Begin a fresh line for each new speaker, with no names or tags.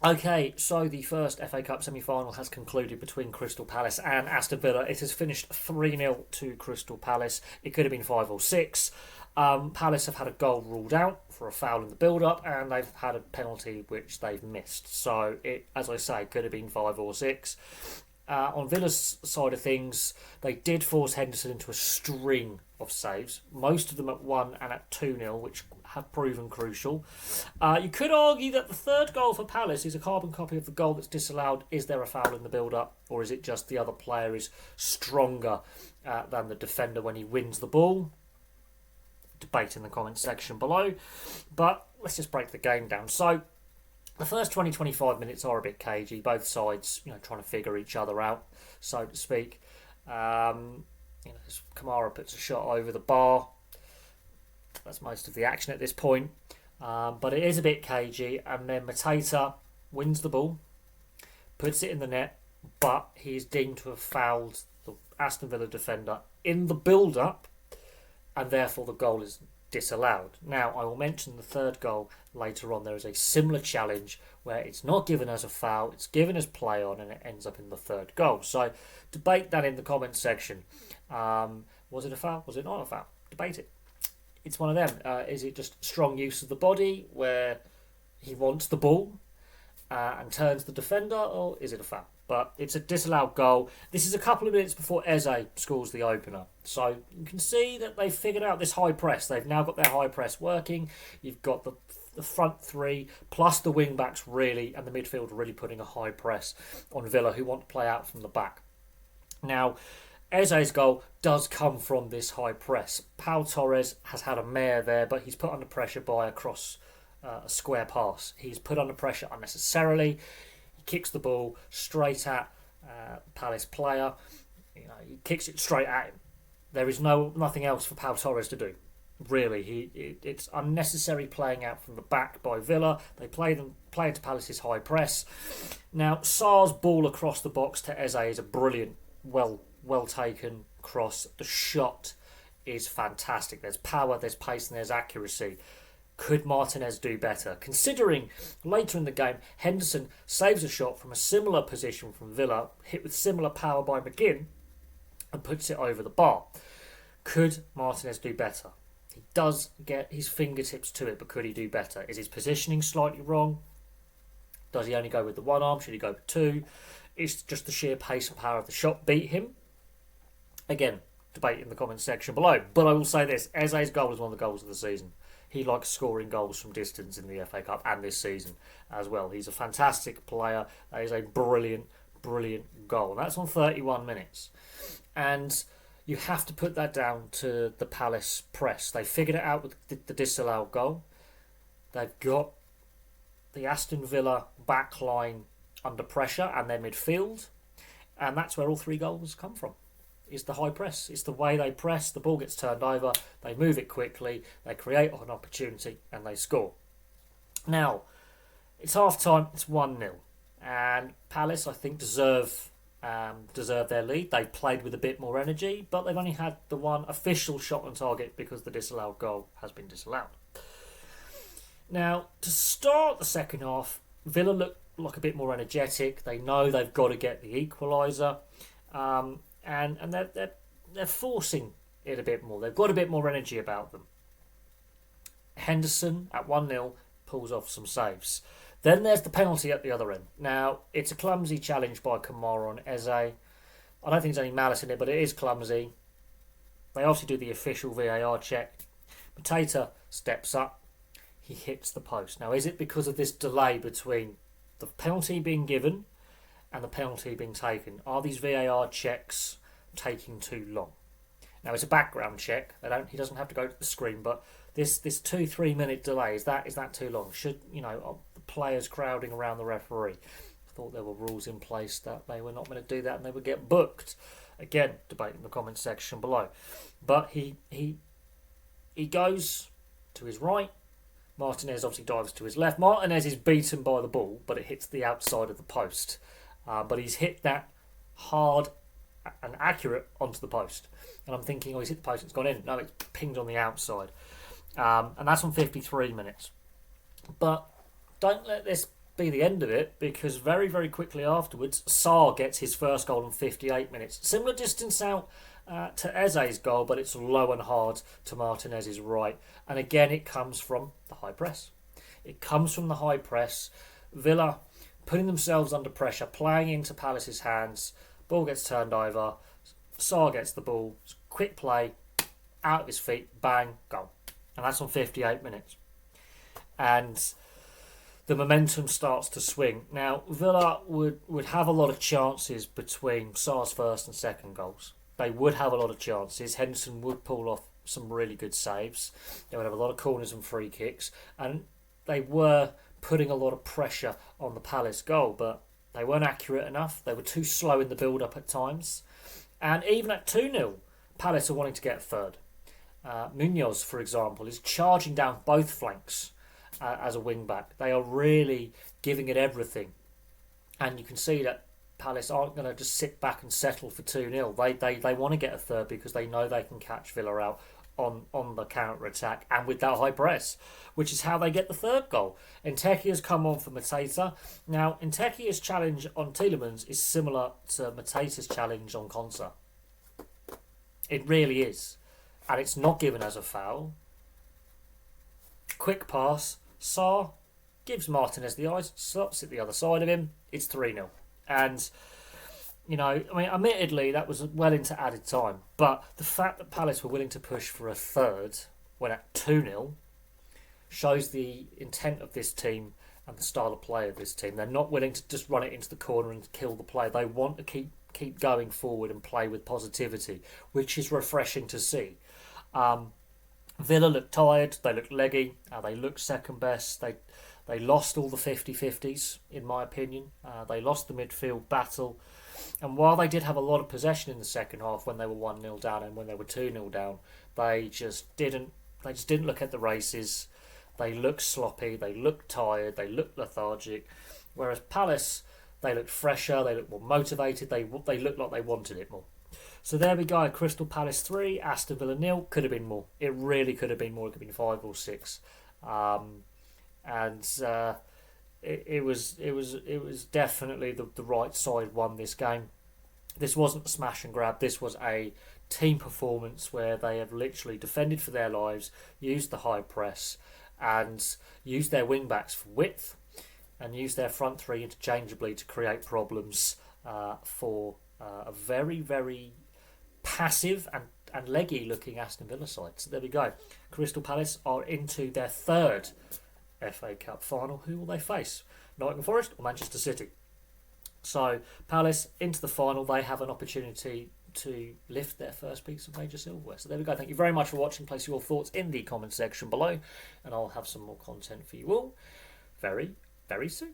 Okay, so the first FA Cup semi-final has concluded between Crystal Palace and Aston Villa. It has finished 3-0 to Crystal Palace. It could have been 5 or 6. Palace have had a goal ruled out for a foul in the build-up, and they've had a penalty which they've missed. So it, as I say, could have been 5 or 6. On Villa's side of things, they did force Henderson into a string of saves, most of them at 1 and at 2-0, which have proven crucial. You could argue that the third goal for Palace is a carbon copy of the goal that's disallowed. Is there a foul in the build-up, or is it just the other player is stronger than the defender when he wins the ball? Debate in the comments section below. But let's just break the game down. So the first 20-25 minutes are a bit cagey. Both sides, trying to figure each other out, so to speak. Kamara puts a shot over the bar. That's most of the action at this point. But it is a bit cagey. And then Mateta wins the ball, puts it in the net, but he is deemed to have fouled the Aston Villa defender in the build-up, and therefore the goal is disallowed. Now, I will mention the third goal later on. There is a similar challenge where it's not given as a foul, it's given as play on, and it ends up in the third goal. So, debate that in the comments section. Was it a foul? Was it not a foul? Debate it. It's one of them. Is it just strong use of the body where he wants the ball and turns the defender, or is it a foul? But it's a disallowed goal. This is a couple of minutes before Eze scores the opener. So you can see that they've figured out this high press. They've now got their high press working. You've got the front three, plus the wing backs really, and the midfield really putting a high press on Villa, who want to play out from the back. Now, Eze's goal does come from this high press. Pau Torres has had a mare there, but he's put under pressure by a square pass. He's put under pressure unnecessarily. He kicks the ball straight at Palace player. He kicks it straight at him. There is nothing else for Pau Torres to do. Really, it's unnecessary playing out from the back by Villa. They play into Palace's high press. Now, Sarr's ball across the box to Eze is a brilliant, well taken cross. The shot is fantastic. There's power, there's pace, and there's accuracy. Could Martinez do better? Considering later in the game, Henderson saves a shot from a similar position from Villa, hit with similar power by McGinn, and puts it over the bar. Could Martinez do better? He does get his fingertips to it, but could he do better? Is his positioning slightly wrong? Does he only go with the one arm? Should he go with two? Is just the sheer pace and power of the shot beat him? Again, debate in the comments section below. But I will say this, Eze's goal is one of the goals of the season. He likes scoring goals from distance in the FA Cup and this season as well. He's a fantastic player. That is a brilliant goal. And that's on 31 minutes. And you have to put that down to the Palace press. They figured it out with the disallowed goal. They've got the Aston Villa back line under pressure and their midfield. And that's where all three goals come from. Is the high press. It's the way they press, the ball gets turned over, they move it quickly, they create an opportunity and they score. Now, it's half time, it's 1-0. And Palace, I think, deserve their lead. They played with a bit more energy, but they've only had the one official shot on target because the disallowed goal has been disallowed. Now, to start the second half, Villa look like a bit more energetic. They know they've got to get the equaliser. And they're forcing it a bit more. They've got a bit more energy about them. Henderson at 1-0 pulls off some saves. Then there's the penalty at the other end. Now, it's a clumsy challenge by Kamara on Eze. I don't think there's any malice in it, but it is clumsy. They obviously do the official VAR check. Mateta steps up. He hits the post. Now, is it because of this delay between the penalty being given and the penalty being taken? Are these VAR checks taking too long? Now, it's a background check. He doesn't have to go to the screen, but this 2-3 minute delay, is that too long? Should the players crowding around the referee? I thought there were rules in place that they were not going to do that and they would get booked. Again, debate in the comments section below. But he goes to his right. Martinez obviously dives to his left. Martinez is beaten by the ball, but it hits the outside of the post. But he's hit that hard and accurate onto the post. And I'm thinking, he's hit the post, it's gone in. No, it's pinged on the outside. And that's on 53 minutes. But don't let this be the end of it, because very, very quickly afterwards, Sarr gets his first goal in 58 minutes. Similar distance out to Eze's goal, but it's low and hard to Martinez's right. And again, it comes from the high press. It comes from the high press. Villa putting themselves under pressure, playing into Palace's hands. Ball gets turned over. Sarr gets the ball. Quick play, out of his feet, bang, goal. And that's on 58 minutes. And the momentum starts to swing. Now, Villa would have a lot of chances between Sarr's first and second goals. They would have a lot of chances. Henderson would pull off some really good saves. They would have a lot of corners and free kicks. And they were putting a lot of pressure on the Palace goal, but they weren't accurate enough. They were too slow in the build-up at times. And even at 2-0, Palace are wanting to get a third. Munoz, for example, is charging down both flanks as a wing-back. They are really giving it everything. And you can see that Palace aren't going to just sit back and settle for 2-0. They want to get a third because they know they can catch Villa out on the counter-attack and with that high press, which is how they get the third goal. Nteki has come on for Mateta. Now, Nteki's challenge on Tielemans is similar to Mateta's challenge on Konsa. It really is. And it's not given as a foul. Quick pass. Sarr gives Martinez the eyes, slots it the other side of him. It's 3-0. And, you know, I mean, admittedly, that was well into added time. But the fact that Palace were willing to push for a third when at 2-0 shows the intent of this team and the style of play of this team. They're not willing to just run it into the corner and kill the play. They want to keep going forward and play with positivity, which is refreshing to see. Villa looked tired. They looked leggy. They looked second best. They lost all the 50-50s, in my opinion. They lost the midfield battle. And while they did have a lot of possession in the second half when they were 1-0 down and when they were 2-0 down, they just didn't look at the races. They looked sloppy. They looked tired. They looked lethargic. Whereas Palace, they looked fresher. They looked more motivated. They looked like they wanted it more. So there we go. Crystal Palace 3, Aston Villa 0. Could have been more. It really could have been more. It could have been 5 or 6. It was definitely the right side won this game. This wasn't a smash and grab. This was a team performance where they have literally defended for their lives, used the high press, and used their wing backs for width, and used their front three interchangeably to create problems for a very, very passive and leggy looking Aston Villa side. So there we go. Crystal Palace are into their third FA Cup final. Who will they face? Nottingham Forest or Manchester City? So Palace into the final. They have an opportunity to lift their first piece of major silverware. So there we go. Thank you very much for watching. Place your thoughts in the comment section below, and I'll have some more content for you all very, very soon.